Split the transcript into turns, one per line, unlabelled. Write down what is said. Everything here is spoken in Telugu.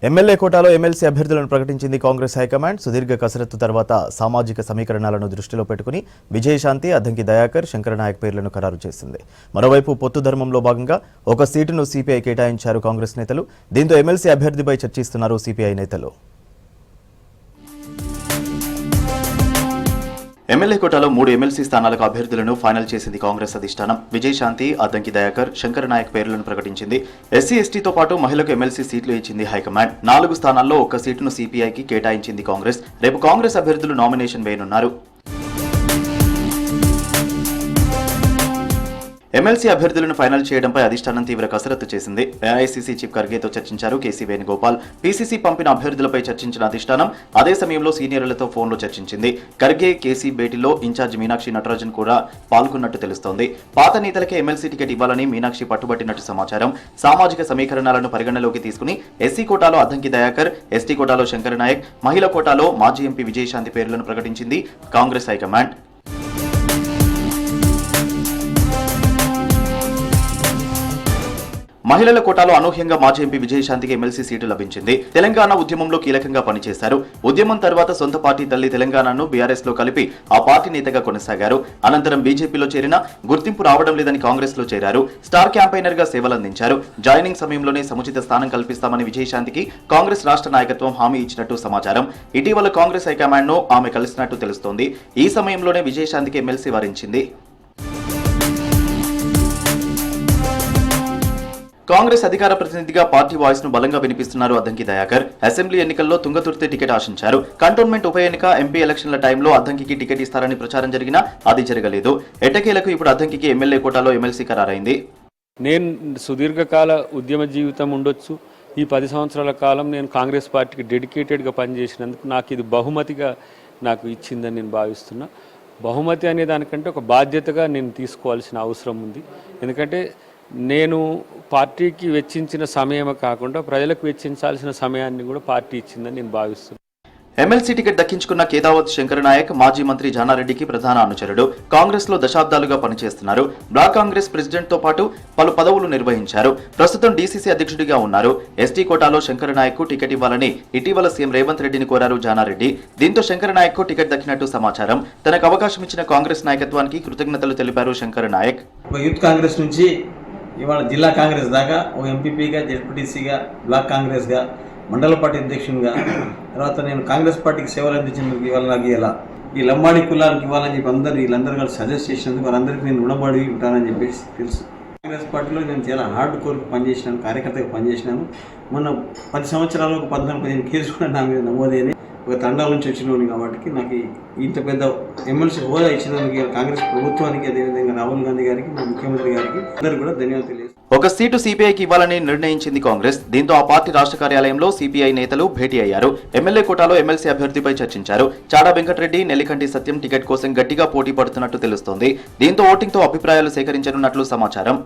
ఎమ్మెల్యే కోటాలో ఎమ్మెల్సీ అభ్యర్థులను ప్రకటించింది కాంగ్రెస్ హైకమాండ్. సుదీర్ఘ కసరత్తు తర్వాత సామాజిక సమీకరణాలను దృష్టిలో పెట్టుకుని విజయశాంతి, అద్దంకి దయాకర్, శంకరనాయక్ పేర్లను ఖరారు చేసింది. మరోవైపు పొత్తు ధర్మంలో భాగంగా ఒక సీటును సిపిఐ కేటాయించారు కాంగ్రెస్ నేతలు. దీంతో ఎమ్మెల్సీ అభ్యర్థిపై చర్చిస్తున్నారు సిపిఐ నేతలు. ఎమ్మెల్యే కోటాలో 3 ఎమ్మెల్సీ స్థానాలకు అభ్యర్థులను ఫైనల్ చేసింది కాంగ్రెస్ అధిష్టానం. విజయశాంతి, అద్దంకి దయాకర్, శంకరనాయక్ పేర్లను ప్రకటించింది. ఎస్సీ ఎస్టీతో పాటు మహిళలకు ఎమ్మెల్సీ సీట్లు ఇచ్చింది హైకమాండ్. 4 స్థానాల్లో ఒక్క సీటును సిపిఐకి కేటాయించింది కాంగ్రెస్. రేపు కాంగ్రెస్ అభ్యర్థులు నామినేషన్ వేయనున్నారు. ఎమ్మెల్సీ అభ్యర్థులను ఫైనల్ చేయడంపై అధిష్టానం తీవ్ర కసరత్తు చేసింది. ఏఐసీసీ చీఫ్ ఖర్గేతో చర్చించారు కేసీ వేణుగోపాల్. పీసీసీ పంపిన అభ్యర్థులపై చర్చించిన అధిష్టానం అదే సమయంలో సీనియర్లతో ఫోన్లో చర్చించింది. ఖర్గే, కేసీ భేటీలో ఇన్ఛార్జ్ మీనాక్షి నటరాజన్ కూడా పాల్గొన్నట్టు తెలుస్తోంది. పాత నేతలకే ఎమ్మెల్సీ టికెట్ ఇవ్వాలని మీనాక్షి పట్టుబట్టినట్టు సమాచారం. సామాజిక సమీకరణాలను పరిగణలోకి తీసుకుని ఎస్సీ కోటాలో అద్దంకి దయాకర్, ఎస్టీ కోటాలో శంకరనాయక్, మహిళా కోటాలో మాజీ ఎంపీ విజయశాంతి పేర్లను ప్రకటించింది కాంగ్రెస్ హైకమాండ్. మహిళల కోటాలో అనూహ్యంగా మాజీ ఎంపీ విజయశాంతికి ఎమ్మెల్సీ సీటు లభించింది. తెలంగాణ ఉద్యమంలో కీలకంగా పనిచేశారు. ఉద్యమం తర్వాత సొంత పార్టీ తల్లి తెలంగాణను బీఆర్ఎస్ లో కలిపి ఆ పార్టీ నేతగా కొనసాగారు. అనంతరం బీజేపీలో చేరినా గుర్తింపు రావడం లేదని కాంగ్రెస్ లో చేరారు. స్టార్ క్యాంపైనర్ గా సేవలందించారు. జాయినింగ్ సమయంలోనే సముచిత స్థానం కల్పిస్తామని విజయశాంతికి కాంగ్రెస్ రాష్ట్ర నాయకత్వం హామీ ఇచ్చినట్టు సమాచారం. ఇటీవల కాంగ్రెస్ హైకమాండ్ ను ఆమె కలిసినట్టు తెలుస్తోంది. ఈ సమయంలోనే విజయశాంతికి ఎమ్మెల్సీ వరించింది. కాంగ్రెస్ అధికార ప్రతినిధిగా పార్టీ వాయిస్ ను బలంగా వినిపిస్తున్నారు అద్దంకి దయాకర్. అసెంబ్లీ ఎన్నికల్లో తుంగతుర్తి టికెట్ ఆశించారు. కంటోన్మెంట్ ఉప ఎన్నిక, ఎంపీ ఎలక్షన్ల టైంలో అద్దంకి టికెట్ ఇస్తారని ప్రచారం జరిగినా అది జరగలేదు. ఎట్టకేలకు ఇప్పుడు అద్దంకి ఎమ్మెల్యే కోటాలో ఎమ్మెల్సీ ఖరారైంది.
నేను సుదీర్ఘకాల ఉద్యమ జీవితం ఉండొచ్చు. ఈ 10 సంవత్సరాల కాలం నేను కాంగ్రెస్ పార్టీకి డెడికేటెడ్గా పనిచేసినందుకు నాకు ఇది బహుమతిగా నాకు ఇచ్చిందని నేను భావిస్తున్నా. బహుమతి అనే దానికంటే ఒక బాధ్యతగా నేను తీసుకోవాల్సిన అవసరం ఉంది. ఎందుకంటే నేను పార్టీకి వెచ్చించిన సమయమే కాకుండా ప్రజలకు వెచ్చించాల్సిన సమయాన్ని కూడా పార్టీ ఇచ్చిందని నేను భావిస్తున్నాను.
ఎమ్మెల్సీ టికెట్ దక్కించుకున్న కేదావత్ శంకరనాయక్ మాజీ మంత్రి జానారెడ్డికి ప్రధాన అనుచరుడు. కాంగ్రెస్ లో దశాబ్దాలుగా పనిచేస్తున్నారు. బ్లాక్ కాంగ్రెస్ ప్రెసిడెంట్ తో పాటు పలు పదవులు నిర్వహించారు. ప్రస్తుతం డీసీసీ అధ్యక్షుడిగా ఉన్నారు. ఎస్టీ కోటాలో శంకరనాయక్ కు టికెట్ ఇవ్వాలని ఇటీవల సీఎం రేవంత్ రెడ్డిని కోరారు జానారెడ్డి. దీంతో శంకరనాయక్ కు టికెట్ దక్కినట్టు సమాచారం. తనకు అవకాశం ఇచ్చిన కాంగ్రెస్ నాయకత్వానికి కృతజ్ఞతలు తెలిపారు శంకరనాయక్.
యూత్ కాంగ్రెస్ నుంచి ఇవాళ జిల్లా కాంగ్రెస్ దాకా ఒక ఎంపీపీగా, జెడ్పీటీసీగా, బ్లాక్ కాంగ్రెస్గా, మండల పార్టీ అధ్యక్షునిగా, తర్వాత నేను కాంగ్రెస్ పార్టీకి సేవలు అందించినందుకు ఇవాళ నాకు ఇలా ఈ లంబాడి కులానికి ఇవ్వాలని చెప్పి వీళ్ళందరూ కలిసి సజెస్ట్ చేసినందుకు వాళ్ళందరికీ నేను రుణపడి ఉంటానని చెప్పేసి తెలుసు. కాంగ్రెస్ పార్టీలో నేను చాలా హార్డ్ కోర్కి పనిచేసినాను, కార్యకర్తగా పనిచేసినాను. మొన్న 10 సంవత్సరాలకు 14-15 కేసులు కూడా నా మీద నమోదైనాయి. ఒక తండాల నుంచి వచ్చినోని కాబట్టి నాకు ఇంత పెద్ద ఎమ్మెల్సీ హోదా ఇచ్చినందుకు కాంగ్రెస్ ప్రభుత్వానికి, అదేవిధంగా రాహుల్ గాంధీ గారికి, మా ముఖ్యమంత్రి గారికి అందరూ కూడా ధన్యవాదాలు తెలియజేస్తాను.
ఒక సీటు సిపిఐకి ఇవ్వాలని నిర్ణయించింది కాంగ్రెస్. దీంతో ఆ పార్టీ రాష్ట్ర కార్యాలయంలో సిపిఐ నేతలు భేటీ అయ్యారు. ఎమ్మెల్యే కోటాలో ఎమ్మెల్సీ అభ్యర్థిపై చర్చించారు. చాడా వెంకటరెడ్డి, నెల్లికంటి సత్యం టికెట్ కోసం గట్టిగా పోటీ పడుతున్నట్టు తెలుస్తోంది. దీంతో ఓటింగ్ తో అభిప్రాయాలు సేకరించనున్నట్లు సమాచారం.